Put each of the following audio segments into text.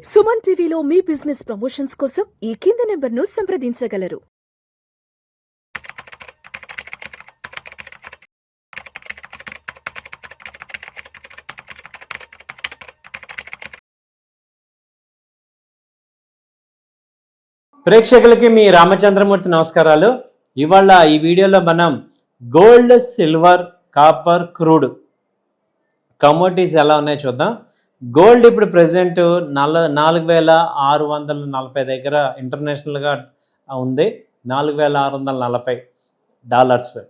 సుమన్ టీవీలో మీ business promotions కోసం ఈ కింది నెంబర్ను సంప్రదించగలరు. ప్రేక్షకులకి మీ రామచంద్రమూర్తి నమస్కారాలు. ఇవాళ ఈ వీడియోలో మనం gold, silver, copper, crude commodities ఎలా ఉన్నాయో చూద్దాం. గోల్డ్ ఇప్పుడు ప్రెసెంట్ 4640 దగ్గర ఇంటర్నేషనల్గా ఉంది. $4640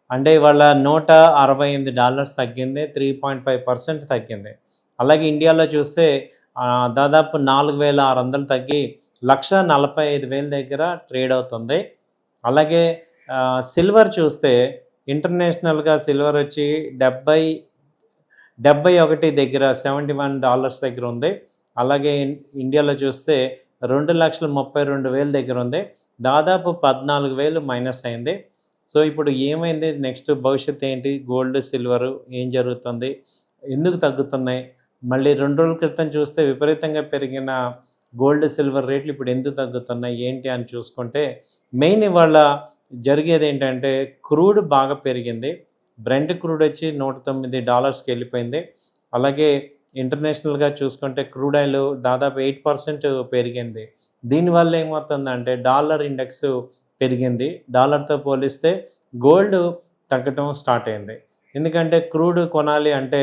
అంటే ఇవాళ $168 తగ్గింది, 3.5% తగ్గింది. అలాగే ఇండియాలో చూస్తే దాదాపు 4600 తగ్గి 1,45,000 దగ్గర ట్రేడ్ అవుతుంది. అలాగే సిల్వర్ చూస్తే ఇంటర్నేషనల్గా సిల్వర్ వచ్చి 71 దగ్గర $71 దగ్గర ఉంది. అలాగే ఇండియాలో చూస్తే 2,32,000 దగ్గర ఉంది. దాదాపు 14,000 మైనస్ అయింది. సో ఇప్పుడు ఏమైంది, నెక్స్ట్ భవిష్యత్తు ఏంటి, గోల్డ్ సిల్వర్ ఏం జరుగుతుంది, ఎందుకు తగ్గుతున్నాయి, మళ్ళీ 2 రోజుల క్రితం చూస్తే విపరీతంగా పెరిగిన గోల్డ్ సిల్వర్ రేట్లు ఇప్పుడు ఎందుకు తగ్గుతున్నాయి ఏంటి అని చూసుకుంటే, మెయిన్ ఇవాళ జరిగేది ఏంటంటే క్రూడ్ బాగా పెరిగింది. బ్రెంట్ క్రూడ్ వచ్చి $109కి వెళ్ళిపోయింది. అలాగే ఇంటర్నేషనల్గా చూసుకుంటే క్రూడ్ ఆయిల్ దాదాపు 8% పెరిగింది. దీనివల్ల ఏమవుతుందంటే డాలర్ ఇండెక్స్ పెరిగింది. డాలర్తో పోలిస్తే గోల్డ్ తగ్గటం స్టార్ట్ అయింది. ఎందుకంటే క్రూడ్ కొనాలి అంటే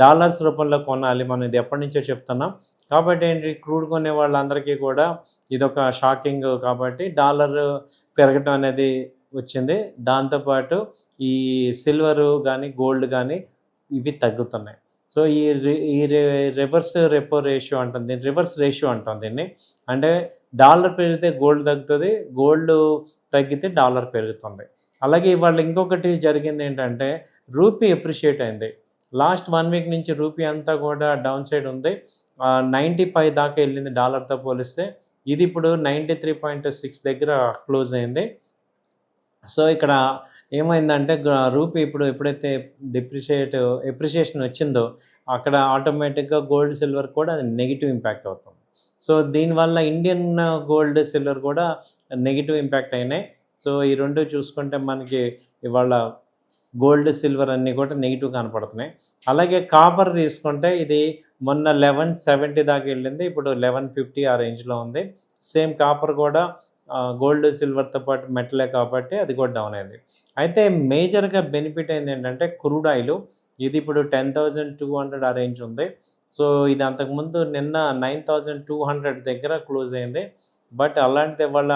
డాలర్స్ రూపంలో కొనాలి, మనం ఇది ఎప్పటి నుంచో చెప్తున్నాం. కాబట్టి ఏంటి, క్రూడ్ కొనే వాళ్ళందరికీ కూడా ఇదొక షాకింగ్. కాబట్టి డాలర్ పెరగటం అనేది వచ్చింది. దాంతోపాటు ఈ సిల్వరు కానీ గోల్డ్ కానీ ఇవి తగ్గుతున్నాయి. సో ఈ రివర్స్ రెపో రేషియో అంటాం దీన్ని, రివర్స్ రేషియో అంటాం దీన్ని. అంటే డాలర్ పెరిగితే గోల్డ్ తగ్గుతుంది, గోల్డ్ తగ్గితే డాలర్ పెరుగుతుంది. అలాగే ఇవాళ ఇంకొకటి జరిగింది ఏంటంటే రూపీ ఎప్రిషియేట్ అయింది. లాస్ట్ 1 వీక్ నుంచి రూపీ అంతా కూడా డౌన్ సైడ్ ఉంది. 95 దాకా వెళ్ళింది డాలర్తో పోలిస్తే. ఇది ఇప్పుడు 93.6 దగ్గర క్లోజ్ అయింది. సో ఇక్కడ ఏమైందంటే రూపీ ఇప్పుడు ఎప్పుడైతే ఎప్రిషియేషన్ వచ్చిందో అక్కడ ఆటోమేటిక్గా గోల్డ్ సిల్వర్ కూడా అది నెగిటివ్ ఇంపాక్ట్ అవుతుంది. సో దీనివల్ల ఇండియన్ గోల్డ్ సిల్వర్ కూడా నెగిటివ్ ఇంపాక్ట్ అయినాయి. సో ఈ రెండు చూసుకుంటే మనకి ఇవాళ గోల్డ్ సిల్వర్ అన్నీ కూడా నెగిటివ్ కనపడుతున్నాయి. అలాగే కాపర్ తీసుకుంటే ఇది మొన్న 1170 దాకా వెళ్ళింది, ఇప్పుడు 1150 ఆ రేంజ్లో ఉంది. సేమ్ కాపర్ కూడా గోల్డ్ సిల్వర్తో పాటు మెటలే కాబట్టి అది కూడా డౌన్ అయింది. అయితే మేజర్గా బెనిఫిట్ అయింది ఏంటంటే క్రూడ్ ఆయిల్. ఇది ఇప్పుడు 10,200 ఆ రేంజ్ ఉంది. సో ఇది అంతకుముందు నిన్న 9,200 దగ్గర క్లోజ్ అయింది. బట్ అలాంటిది ఇవాళ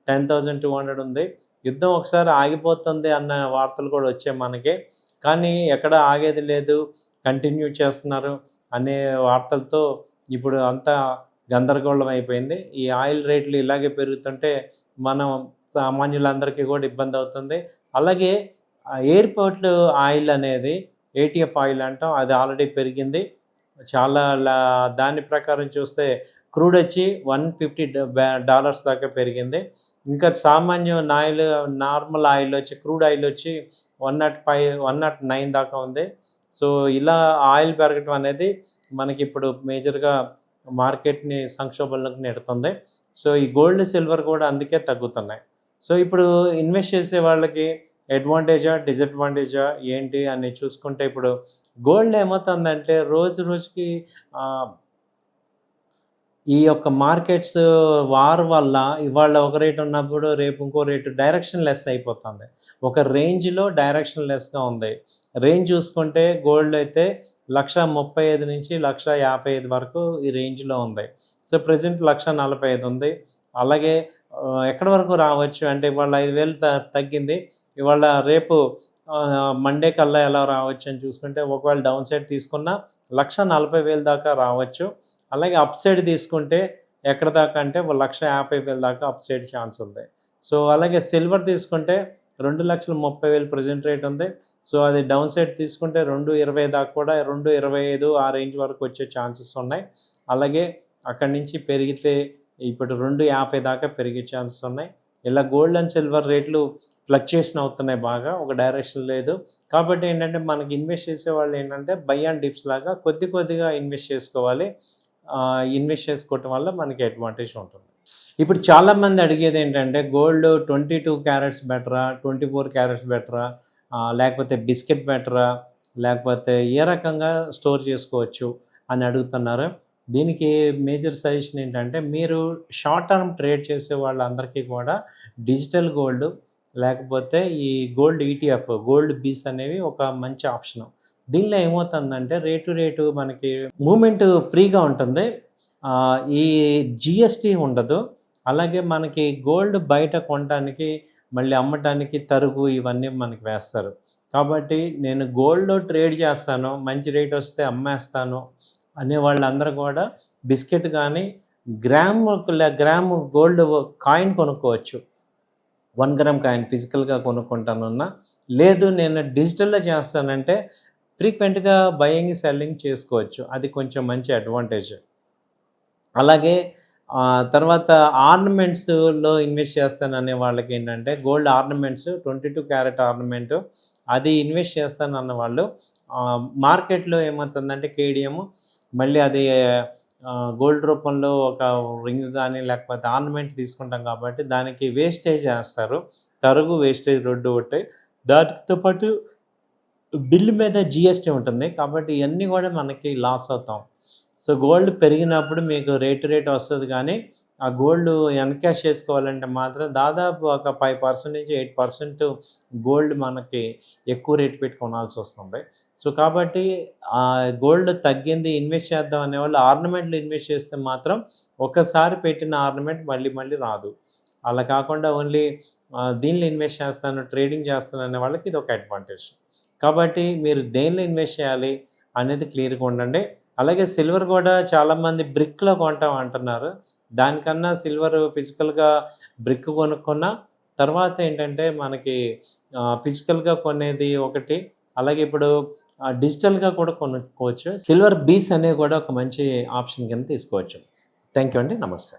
10,200 ఉంది. యుద్ధం ఒకసారి ఆగిపోతుంది అన్న వార్తలు కూడా వచ్చాయి మనకి, కానీ ఎక్కడ ఆగేది లేదు, కంటిన్యూ చేస్తున్నారు అనే వార్తలతో ఇప్పుడు అంతా గందరగోళం అయిపోయింది. ఈ ఆయిల్ రేట్లు ఇలాగే పెరుగుతుంటే మనం సామాన్యులందరికీ కూడా ఇబ్బంది అవుతుంది. అలాగే ఎయిర్పోర్ట్ ఆయిల్ అనేది ఏటీఎఫ్ ఆయిల్ అంటాం, అది ఆల్రెడీ పెరిగింది చాలా. దాని ప్రకారం చూస్తే క్రూడ్ వచ్చి $150 దాకా పెరిగింది. ఇంకా సామాన్యం నార్మల్ ఆయిల్ వచ్చి క్రూడ్ ఆయిల్ వచ్చి 105, 109 దాకా ఉంది. సో ఇలా ఆయిల్ పెరగటం అనేది మనకి ఇప్పుడు మేజర్గా మార్కెట్ని సంక్షోభంలోకి నెడుతుంది. సో ఈ గోల్డ్ సిల్వర్ కూడా అందుకే తగ్గుతున్నాయి. సో ఇప్పుడు ఇన్వెస్ట్ చేసే వాళ్ళకి అడ్వాంటేజా డిసడ్వాంటేజా ఏంటి అని చూసుకుంటే, ఇప్పుడు గోల్డ్ ఏమవుతుందంటే రోజు రోజుకి ఈ యొక్క మార్కెట్స్ వార్ వల్ల ఇవాళ ఒక రేటు ఉన్నప్పుడు రేపు ఇంకో రేటు డైరెక్షన్ లెస్ అయిపోతుంది. ఒక రేంజ్లో డైరెక్షన్ లెస్గా ఉంది. రేంజ్ చూసుకుంటే గోల్డ్ అయితే 1,35,000 నుంచి 1,55,000 వరకు ఈ రేంజ్లో ఉంది. సో ప్రజెంట్ 1,45,000 ఉంది. అలాగే ఎక్కడి వరకు రావచ్చు అంటే ఇవాళ 5,000 తగ్గింది. ఇవాళ రేపు మండే కల్లా ఎలా రావచ్చు అని చూసుకుంటే ఒకవేళ డౌన్ సైడ్ తీసుకున్నా 1,40,000 దాకా రావచ్చు. అలాగే అప్ సైడ్ తీసుకుంటే ఎక్కడ దాకా అంటే 1,50,000 దాకా అప్ సైడ్ ఛాన్స్ ఉంది. సో అలాగే సిల్వర్ తీసుకుంటే 2,30,000 ప్రజెంట్ రేట్ ఉంది. సో అది డౌన్ సైడ్ తీసుకుంటే 2,20 దాకా కూడా 2,25 ఆ రేంజ్ వరకు వచ్చే ఛాన్సెస్ ఉన్నాయి. అలాగే అక్కడి నుంచి పెరిగితే ఇప్పుడు 2,50 దాకా పెరిగే ఛాన్సెస్ ఉన్నాయి. ఇలా గోల్డ్ అండ్ సిల్వర్ రేట్లు ఫ్లక్చుయేషన్ అవుతున్నాయి బాగా, ఒక డైరెక్షన్ లేదు. కాబట్టి ఏంటంటే మనకి ఇన్వెస్ట్ చేసే వాళ్ళు ఏంటంటే బై అండ్ డిప్స్ లాగా కొద్దిగా ఇన్వెస్ట్ చేసుకోవాలి. ఇన్వెస్ట్ చేసుకోవటం వల్ల మనకి అడ్వాంటేజ్ ఉంటుంది. ఇప్పుడు చాలామంది అడిగేది ఏంటంటే గోల్డ్ 22 క్యారెట్స్ బెటరా, 24 క్యారెట్స్ బెటరా, లేకపోతే బిస్కెట్ బెటరా, లేకపోతే ఏ రకంగా స్టోర్ చేసుకోవచ్చు అని అడుగుతున్నారు. దీనికి మేజర్ సజెషన్ ఏంటంటే మీరు షార్ట్ టర్మ్ ట్రేడ్ చేసే వాళ్ళందరికీ కూడా డిజిటల్ గోల్డ్ లేకపోతే ఈ గోల్డ్ ఈటీఎఫ్, గోల్డ్ బీస్ అనేవి ఒక మంచి ఆప్షను. దీనిలో ఏమవుతుందంటే రేటు మనకి మూమెంట్ ఫ్రీగా ఉంటుంది. ఈ జిఎస్టీ ఉండదు. అలాగే మనకి గోల్డ్ బయట కొనడానికి మళ్ళీ అమ్మటానికి తరుగు ఇవన్నీ మనకి వేస్తారు. కాబట్టి నేను గోల్డ్లో ట్రేడ్ చేస్తాను, మంచి రేట్ వస్తే అమ్మేస్తాను అనే వాళ్ళందరూ కూడా బిస్కెట్ కానీ గ్రాము గోల్డ్ కాయిన్ కొనుక్కోవచ్చు. 1 గ్రామ్ కాయిన్ ఫిజికల్గా కొనుక్కుంటానున్నా, లేదు నేను డిజిటల్లో చేస్తానంటే ఫ్రీక్వెంట్గా బయింగ్ సెల్లింగ్ చేసుకోవచ్చు. అది కొంచెం మంచి అడ్వాంటేజ్. అలాగే తర్వాత ఆర్నమెంట్స్లో ఇన్వెస్ట్ చేస్తాననే వాళ్ళకి ఏంటంటే గోల్డ్ ఆర్నమెంట్స్ 22 క్యారెట్ ఆర్నమెంట్ అది ఇన్వెస్ట్ చేస్తానన్న వాళ్ళు మార్కెట్లో ఏమవుతుందంటే కేడిఎం మళ్ళీ అది గోల్డ్ రూపంలో ఒక రింగ్ కానీ లేకపోతే ఆర్నమెంట్ తీసుకుంటాం కాబట్టి దానికి వేస్టేజ్ వేస్తారు. తరుగు వేస్టేజ్ 2 ఉంటాయి. దాటితో పాటు బిల్లు మీద జిఎస్టీ ఉంటుంది. కాబట్టి ఇవన్నీ కూడా మనకి లాస్ అవుతాం. సో గోల్డ్ పెరిగినప్పుడు మీకు రేట్ వస్తుంది, కానీ ఆ గోల్డ్ ఎన్కాష్ చేసుకోవాలంటే మాత్రం దాదాపు ఒక 5% నుంచి 8% గోల్డ్ మనకి ఎక్కువ రేట్ పెట్టి కొనాల్సి వస్తుంది. సో కాబట్టి గోల్డ్ తగ్గింది ఇన్వెస్ట్ చేద్దాం అనేవాళ్ళు ఆర్నమెంట్లు ఇన్వెస్ట్ చేస్తే మాత్రం ఒకసారి పెట్టిన ఆర్నమెంట్ మళ్ళీ రాదు. అలా కాకుండా ఓన్లీ దీనిలో ఇన్వెస్ట్ చేస్తాను, ట్రేడింగ్ చేస్తాను అనే వాళ్ళకి ఇది ఒక అడ్వాంటేజ్. కాబట్టి మీరు దేనిలో ఇన్వెస్ట్ చేయాలి అనేది క్లియర్గా ఉండండి. అలాగే సిల్వర్ కూడా చాలామంది బ్రిక్లో కొంటాం అంటున్నారు. దానికన్నా సిల్వర్ ఫిజికల్గా బ్రిక్ కొనుక్కున్న తర్వాత ఏంటంటే మనకి ఫిజికల్గా కొనేది ఒకటి, అలాగే ఇప్పుడు డిజిటల్గా కూడా కొనుక్కోవచ్చు. సిల్వర్ బీస్ అనేవి కూడా ఒక మంచి ఆప్షన్ కింద తీసుకోవచ్చు. థ్యాంక్ యూ అండి. నమస్తే.